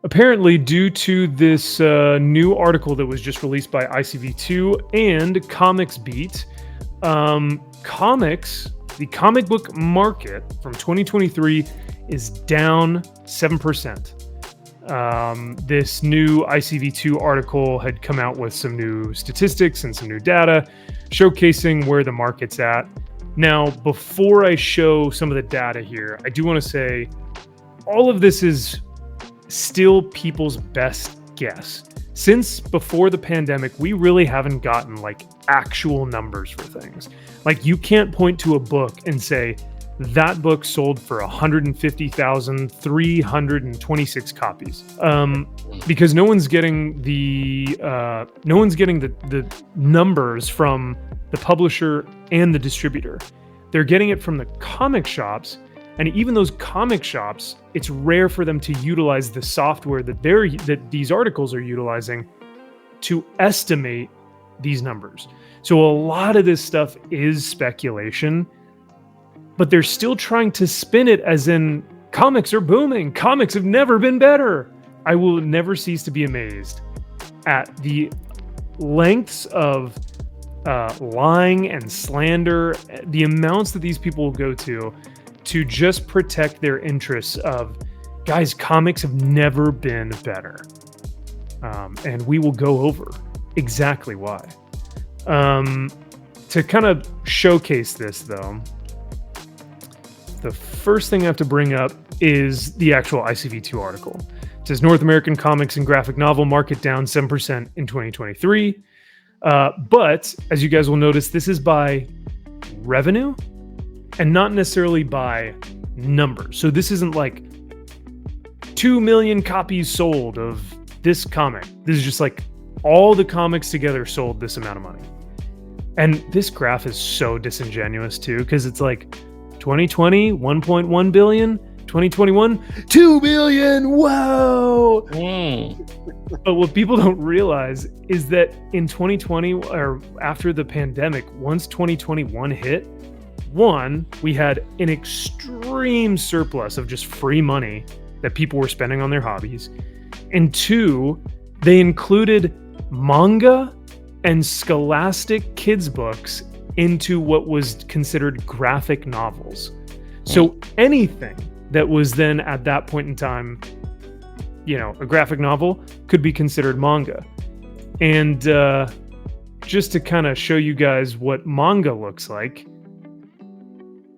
apparently, due to this new article that was just released by ICV2 and Comics Beat, the comic book market from 2023 is down 7%. This new ICV2 article had come out with some new statistics and some new data showcasing where the market's at. Now, before I show some of the data here, I do want to say all of this is still people's best guess. Since before the pandemic, we really haven't gotten like actual numbers for things. Like, you can't point to a book and say that book sold for 150,326 copies, because no one's getting the numbers from the publisher and the distributor. They're getting it from the comic shops. And even those comic shops, it's rare for them to utilize the software that these articles are utilizing to estimate these numbers. So a lot of this stuff is speculation, but they're still trying to spin it as in comics are booming. Comics have never been better. I will never cease to be amazed at the lengths of lying and slander, the amounts that these people will go to just protect their interests of, guys, comics have never been better. And we will go over exactly why. To kind of showcase this, though, the first thing I have to bring up is the actual ICV2 article. It says North American comics and graphic novel market down 7% in 2023. But as you guys will notice, this is by revenue and not necessarily by numbers. So this isn't like 2 million copies sold of this comic. This is just like all the comics together sold this amount of money. And this graph is so disingenuous too, because it's like 2020, 1.1 billion, 2021, 2 billion. Whoa. But what people don't realize is that in 2020, or after the pandemic, once 2021 hit, one, we had an extreme surplus of just free money that people were spending on their hobbies. And two, they included manga and scholastic kids books into what was considered graphic novels. So anything that was then at that point in time, a graphic novel could be considered manga. And just to kind of show you guys what manga looks like,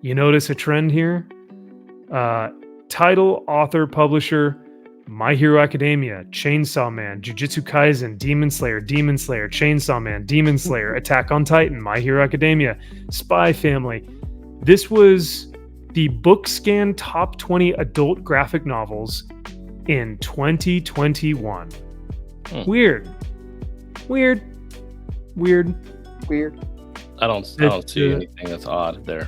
you notice a trend here? Title, author, publisher, My Hero Academia, Chainsaw Man, Jujutsu Kaisen, Demon Slayer, Chainsaw Man, Demon Slayer, Attack on Titan, My Hero Academia, Spy Family. This was the BookScan Top 20 Adult Graphic Novels in 2021. Weird. I don't see anything that's odd there.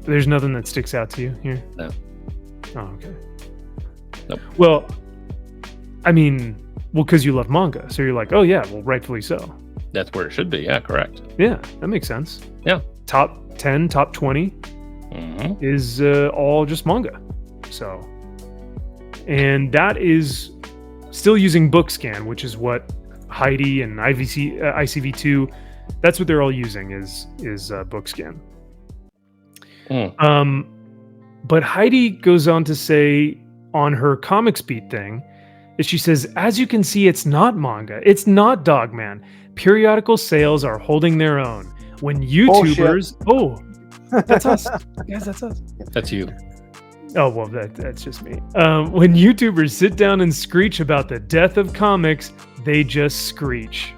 There's nothing that sticks out to you here? No. Oh, okay. Nope. Well, I mean, because you love manga, so you're like, oh yeah, well, rightfully so. That's where it should be. Yeah, correct. Yeah, that makes sense. Yeah. Top 10, top 20 is all just manga. So, and that is still using BookScan, which is what Heidi and ICV2, that's what they're all using is BookScan. But Heidi goes on to say on her Comics Beat thing that she says, as you can see, it's not manga. It's not Dogman. Periodical sales are holding their own. When YouTubers... that's us. Guys, that's us. That's you. Oh, well, that's just me. When YouTubers sit down and screech about the death of comics, they just screech.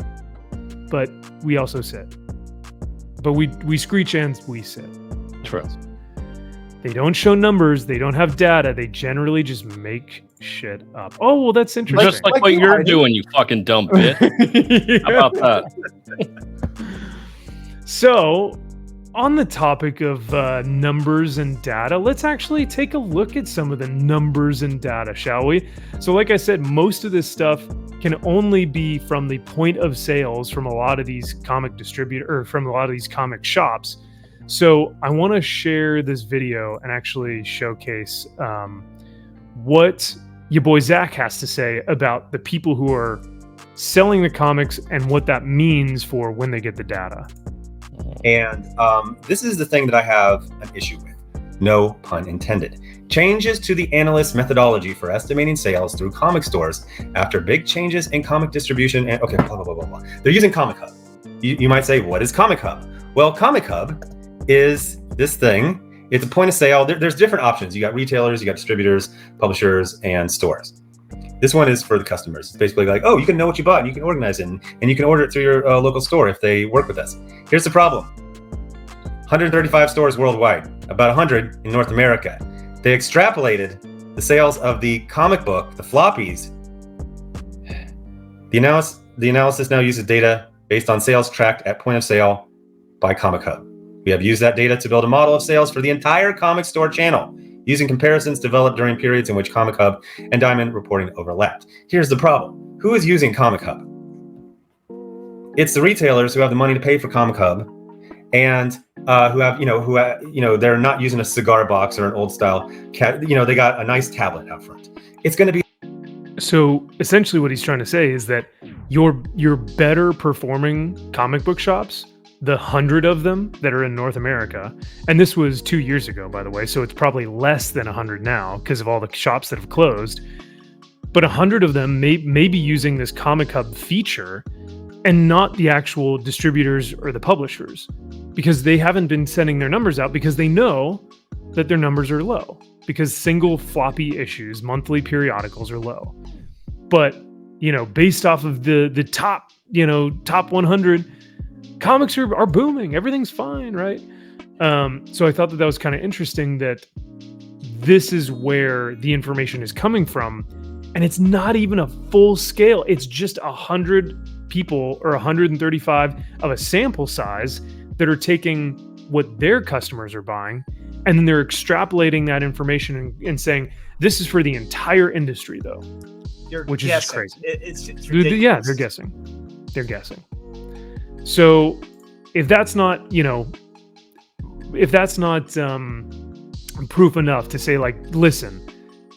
But we also sit. But we screech and we sit. True. They don't show numbers. They don't have data. They generally just make shit up. Oh, well, that's interesting. Just like what you're doing, you fucking dumb bitch. Yeah. How about that? So, on the topic of numbers and data, let's actually take a look at some of the numbers and data, shall we? So, like I said, most of this stuff can only be from the point of sales from a lot of these comic from a lot of these comic shops. So I want to share this video and actually showcase what your boy Zaxx has to say about the people who are selling the comics and what that means for when they get the data. And this is the thing that I have an issue with. No pun intended. Changes to the analyst methodology for estimating sales through comic stores after big changes in comic distribution and blah, blah, blah, blah, blah. They're using Comic Hub. You might say, what is Comic Hub? Well, Comic Hub is this thing. It's a point of sale. There's different options. You got retailers, you got distributors, publishers, and stores. This one is for the customers. It's basically like, oh, you can know what you bought and you can organize it and you can order it through your local store if they work with us. Here's the problem. 135 stores worldwide, about 100 in North America. They extrapolated the sales of the comic book, the floppies. The analysis now uses data based on sales tracked at point of sale by Comic Hub. We have used that data to build a model of sales for the entire comic store channel, using comparisons developed during periods in which Comic Hub and Diamond reporting overlapped. Here's the problem. Who is using Comic Hub? It's the retailers who have the money to pay for Comic Hub and they're not using a cigar box or an old style they got a nice tablet out front. It's going to be. So essentially what he's trying to say is that your better performing comic book shops, the 100 of them that are in North America, and this was 2 years ago, by the way, so it's probably less than 100 now because of all the shops that have closed, but 100 of them may be using this Comic Hub feature and not the actual distributors or the publishers, because they haven't been sending their numbers out because they know that their numbers are low because single floppy issues, monthly periodicals are low. But, based off of the top 100, comics are booming. Everything's fine, right? So I thought that was kind of interesting that this is where the information is coming from. And it's not even a full scale. It's just 100 people or 135 of a sample size that are taking what their customers are buying. And then they're extrapolating that information and saying, this is for the entire industry, though. Which is just crazy. It's ridiculous. Yeah, they're guessing. So if that's not proof enough to say, like, listen,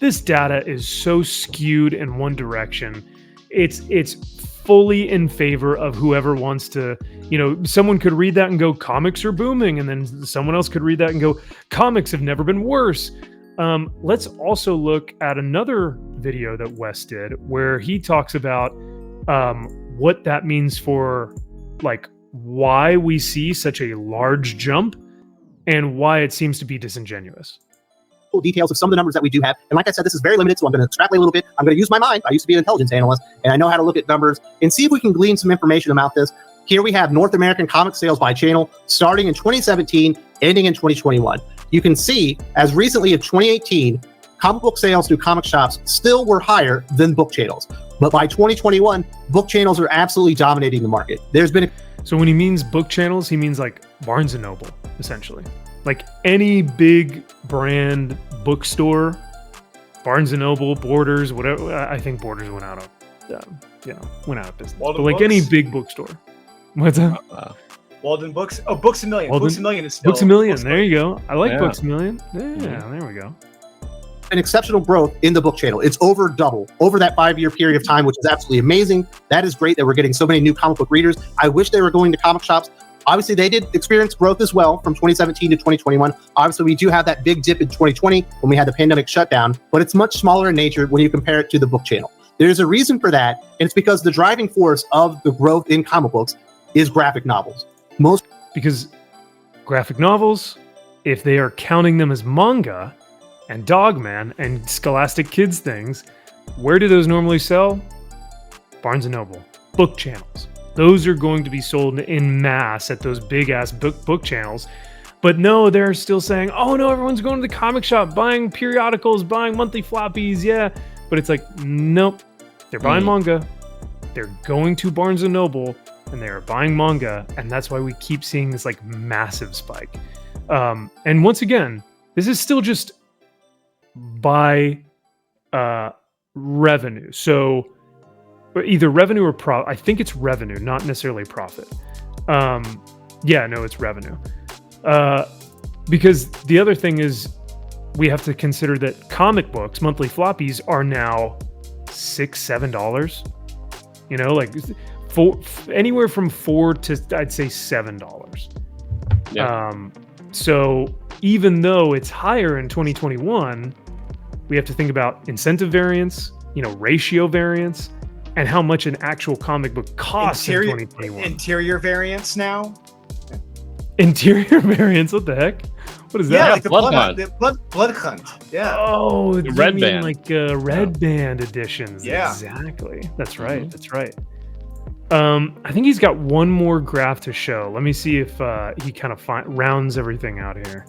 this data is so skewed in one direction. It's fully in favor of whoever wants to, someone could read that and go, comics are booming. And then someone else could read that and go, comics have never been worse. Let's also look at another video that Wes did where he talks about what that means for, like, why we see such a large jump and why it seems to be disingenuous. Details of some of the numbers that we do have. And like I said, this is very limited, so I'm going to extrapolate a little bit. I'm going to use my mind. I used to be an intelligence analyst, and I know how to look at numbers and see if we can glean some information about this. Here we have North American comic sales by channel starting in 2017, ending in 2021. You can see, as recently as 2018, comic book sales through comic shops still were higher than book channels. But by 2021, book channels are absolutely dominating the market. There's been So when he means book channels, he means like Barnes & Noble, essentially. Like any big brand bookstore, Barnes & Noble, Borders, whatever. I think Borders went out of, went out of business. Walden but like Books? any big bookstore. What's that? Walden Books. Oh, Books a Million. Books a Million is still. Books a Million. There you go. I like Yeah. Books a Million. Yeah, there we go. an exceptional growth in the book channel. It's over double over that 5-year period of time, which is absolutely amazing. That is great that we're getting so many new comic book readers. I wish they were going to comic shops. Obviously, they did experience growth as well from 2017 to 2021. Obviously, we do have that big dip in 2020 when we had the pandemic shutdown, but it's much smaller in nature when you compare it to the book channel. There's a reason for that, and it's because the driving force of the growth in comic books is graphic novels. Because graphic novels, if they are counting them as manga and Dogman and Scholastic Kids things, where do those normally sell? Barnes & Noble, book channels. Those are going to be sold in mass at those big-ass book channels. But no, they're still saying, oh no, everyone's going to the comic shop, buying periodicals, buying monthly floppies, yeah. But it's like, nope, they're buying manga. They're going to Barnes & Noble, and they are buying manga, and that's why we keep seeing this like massive spike. And once again, this is still just by revenue. So either revenue or profit. I think it's revenue, not necessarily profit. Yeah, no, it's revenue. Because the other thing is, we have to consider that comic books, monthly floppies, are now $6-7. You know, like anywhere from $4 to I'd say $7. Yeah. So even though it's higher in 2021, we have to think about incentive variance, you know, ratio variance, and how much an actual comic book costs in 2021. Interior variants now. Interior variance? What the heck? What is that? Yeah, like the Blood blood hunt. Yeah. Oh, The red band. like red band editions. Yeah. Exactly. That's right. Mm-hmm. That's right. I think he's got one more graph to show. Let me see if he kind of rounds everything out here.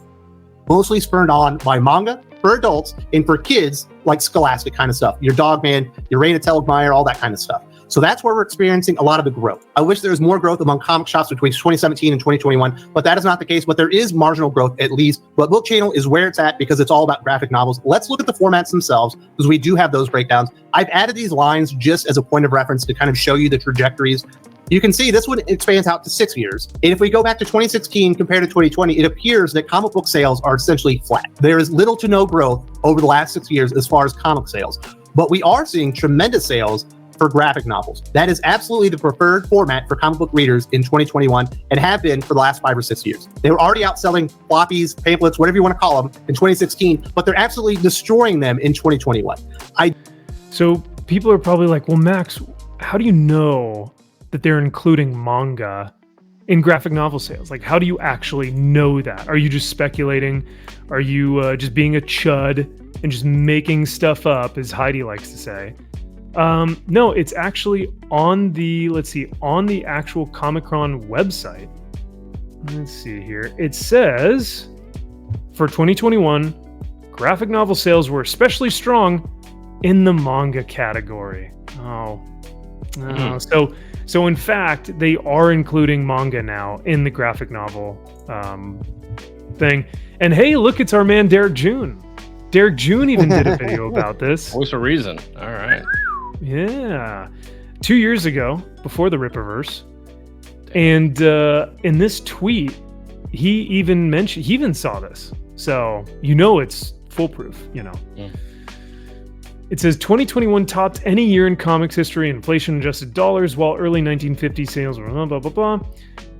Mostly spurned on by manga for adults and for kids, like Scholastic kind of stuff. Your Dogman, your Raina Telgemeier, all that kind of stuff. So that's where we're experiencing a lot of the growth. I wish there was more growth among comic shops between 2017 and 2021, but that is not the case. But there is marginal growth at least. But Book Channel is where it's at because it's all about graphic novels. Let's look at the formats themselves because we do have those breakdowns. I've added these lines just as a point of reference to kind of show you the trajectories. You can see this one expands out to 6 years. And if we go back to 2016 compared to 2020, it appears that comic book sales are essentially flat. There is little to no growth over the last 6 years as far as comic sales. But we are seeing tremendous sales for graphic novels. That is absolutely the preferred format for comic book readers in 2021 and have been for the last 5 or 6 years. They were already outselling floppies, pamphlets, whatever you want to call them in 2016, but they're absolutely destroying them in 2021. So people are probably like, well, Max, how do you know that they're including manga in graphic novel sales? Like, how do you actually know that? Are you just speculating? Are you just being a chud and just making stuff up, as Heidi likes to say? No, it's actually on the, on the actual Comic-Con website. Let's see here. It says, for 2021, graphic novel sales were especially strong in the manga category. So in fact, they are including manga now in the graphic novel thing. And hey, look, it's our man Derek June. Derek June even did a video about this. What's the reason? All right. Yeah. 2 years ago, before the Rippaverse. And in this tweet, he even saw this. So, you know it's foolproof, you know. Yeah. It says 2021 topped any year in comics history, inflation-adjusted dollars, while early 1950 sales were blah, blah, blah, blah.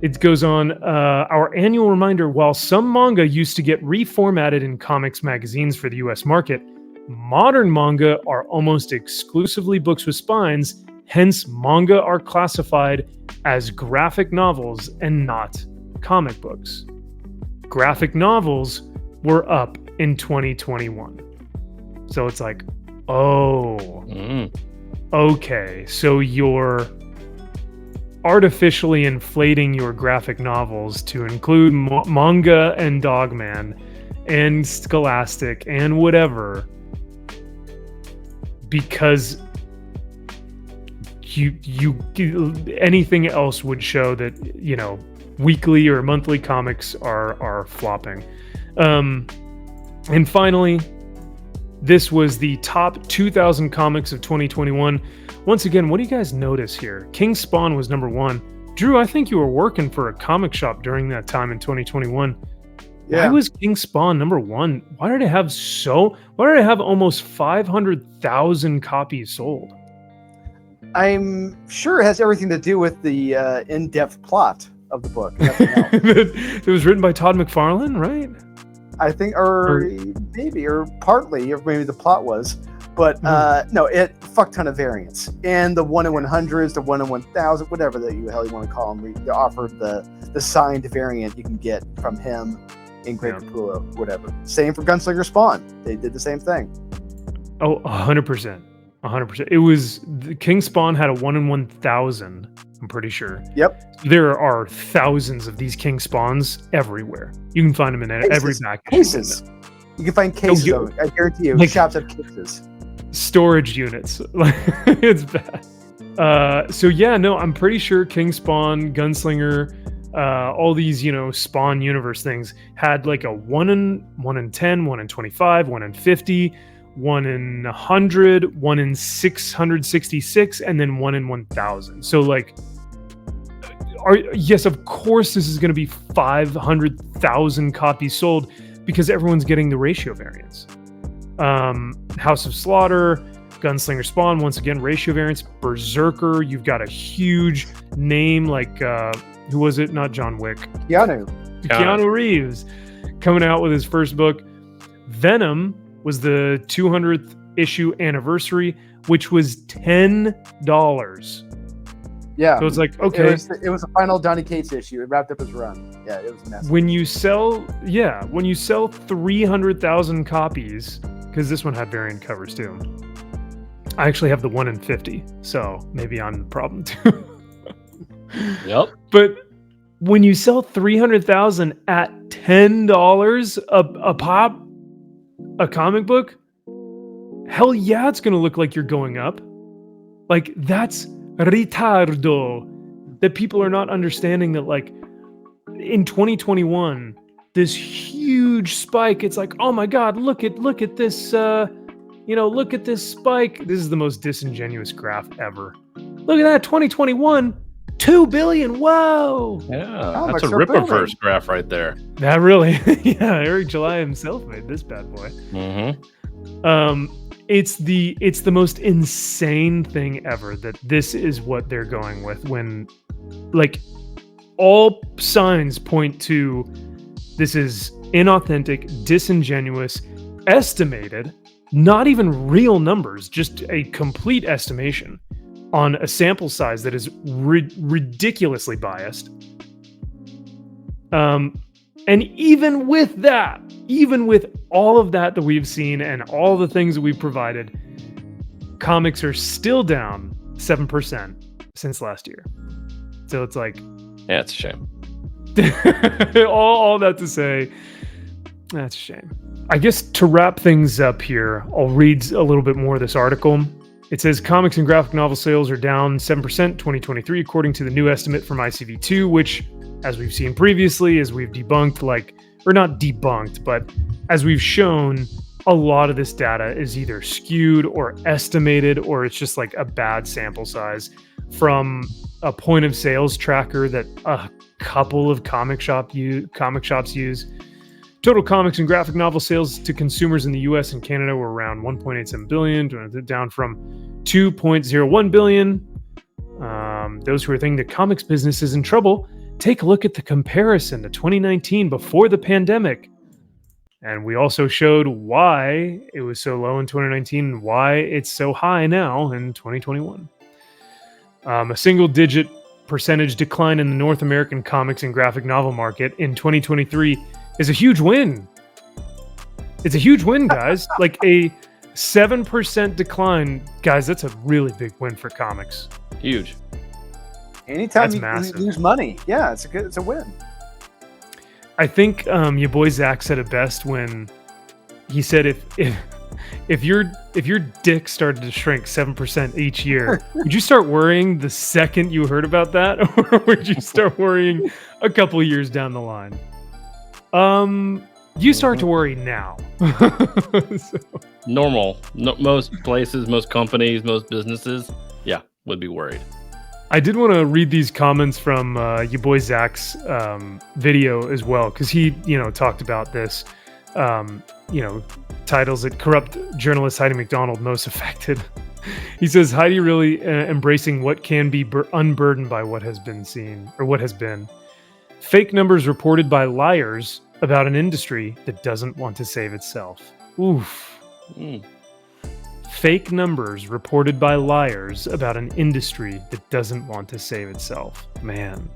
It goes on, our annual reminder, while some manga used to get reformatted in comics magazines for the US market, modern manga are almost exclusively books with spines, hence manga are classified as graphic novels and not comic books. Graphic novels were up in 2021. So it's like, okay, so you're artificially inflating your graphic novels to include manga and Dogman and Scholastic and whatever, because you anything else would show that, you know, weekly or monthly comics are flopping. And finally, this was the top 2,000 comics of 2021. Once again, what do you guys notice here? King Spawn was number 1. Drew, I think you were working for a comic shop during that time in 2021. Yeah. Why was King Spawn number 1? Why did it have almost 500,000 copies sold? I'm sure it has everything to do with the in-depth plot of the book. It was written by Todd McFarlane, right? I think, or partly, or maybe the plot was, but no, it fuck ton of variants. And the 1 in 100s, the 1 in 1,000, whatever the hell you want to call them, they offered the signed variant you can get from him in Great Capullo, whatever. Same for Gunslinger Spawn. They did the same thing. Oh, 100%. 100%. It was, King Spawn had a 1 in 1,000, I'm pretty sure. Yep. There are thousands of these King Spawns everywhere. You can find them in every package. Cases. You can find cases of it. I guarantee you, shops have cases. Storage units. It's bad. So yeah, no, I'm pretty sure King Spawn, Gunslinger, all these, you know, Spawn universe things had like a 1 in 10, 1 in 25, 1 in 50, 1 in 100, 1 in 666, and then 1 in 1,000. So like, yes, of course this is going to be 500,000 copies sold, because everyone's getting the ratio variants. House of Slaughter, Gunslinger Spawn, once again, ratio variants. Berserker, you've got a huge name like, who was it? Not John Wick. Keanu Reeves coming out with his first book. Venom was the 200th issue anniversary, which was $10. Yeah. So it's like, okay. It was the final Donny Cates issue. It wrapped up his run. Yeah, it was messy. When you sell 300,000 copies, because this one had variant covers too. I actually have the 1 in 50, so maybe I'm the problem too. Yep. But when you sell 300,000 at $10 a pop, a comic book, hell yeah, it's going to look like you're going up. Like, that's retardo. That people are not understanding that, like, in 2021, this huge spike, it's like, oh my God, look at this, look at this spike. This is the most disingenuous graph ever. Look at that, 2021, 2 billion, whoa! Yeah, that's a Rippaverse graph right there. That really, yeah, Eric July himself made this bad boy. Mm-hmm. It's the most insane thing ever that this is what they're going with when, like, all signs point to this is inauthentic, disingenuous, estimated, not even real numbers, just a complete estimation on a sample size that is ridiculously biased. And even with that, even with all of that we've seen and all the things that we've provided, comics are still down 7% since last year. So it's like, yeah, it's a shame. all that to say, that's a shame. I guess to wrap things up here, I'll read a little bit more of this article. It says comics and graphic novel sales are down 7% 2023, according to the new estimate from ICV2, which, as we've seen previously, as we've debunked, or not debunked, but as we've shown, a lot of this data is either skewed or estimated, or it's just like a bad sample size from a point of sales tracker that a couple of comic shops use. Total comics and graphic novel sales to consumers in the US and Canada were around 1.87 billion, down from 2.01 billion. Those who are thinking the comics business is in trouble, take a look at the comparison to 2019 before the pandemic. And we also showed why it was so low in 2019 and why it's so high now in 2021. A single-digit percentage decline in the North American comics and graphic novel market in 2023 is a huge win. It's a huge win, guys. Like a 7% decline, guys, that's a really big win for comics. Huge. Anytime That's you lose money, yeah, it's a win. I think your boy Zaxx said it best when he said if your dick started to shrink 7% each year, would you start worrying the second you heard about that, or would you start worrying a couple years down the line? You start to worry now. So. Normal. Most places, most companies, most businesses, yeah, would be worried. I did want to read these comments from your boy Zaxx's video as well, because he, talked about this. Titles that corrupt journalist Heidi McDonald most affected. He says Heidi really embracing what can be unburdened by what has been seen or what has been. Fake numbers reported by liars about an industry that doesn't want to save itself. Oof. Fake numbers reported by liars about an industry that doesn't want to save itself. Man,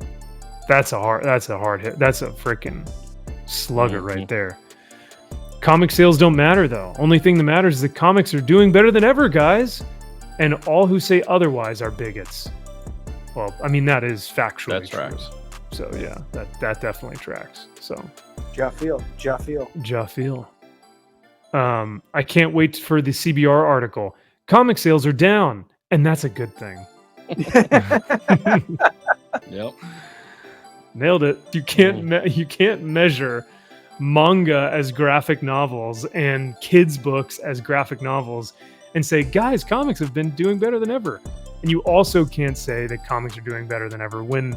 that's a hard hit. That's a freaking slugger right there. Comic sales don't matter though. Only thing that matters is that comics are doing better than ever, guys. And all who say otherwise are bigots. Well, I mean, that is factually That true. tracks. So yeah, that definitely tracks. So Ja feel. I can't wait for the CBR article. Comic sales are down, and that's a good thing. Yep. Nailed it. You can't measure manga as graphic novels and kids books as graphic novels and say, guys, comics have been doing better than ever. And you also can't say that comics are doing better than ever when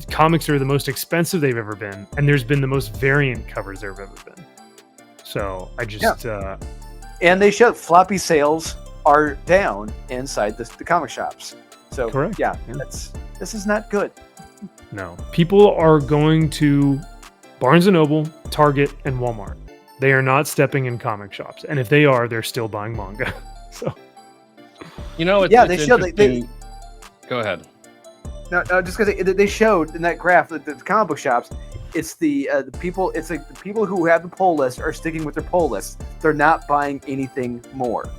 comics are the most expensive they've ever been, and there's been the most variant covers there have ever been. So I just and they show floppy sales are down inside the comic shops. So Correct. Yeah, Yeah. this is not good. no, people are going to Barnes and Noble, Target, and Walmart. They are not stepping in comic shops, and if they are, they're still buying manga. So You know, it's, Yeah, it's they show- interesting. Go ahead. No, just because they showed in that graph that the comic book shops, it's the people. It's like the people who have the pull list are sticking with their pull list. They're not buying anything more.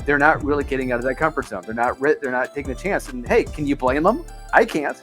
They're not really getting out of that comfort zone. They're not taking a chance. And hey, can you blame them? I can't.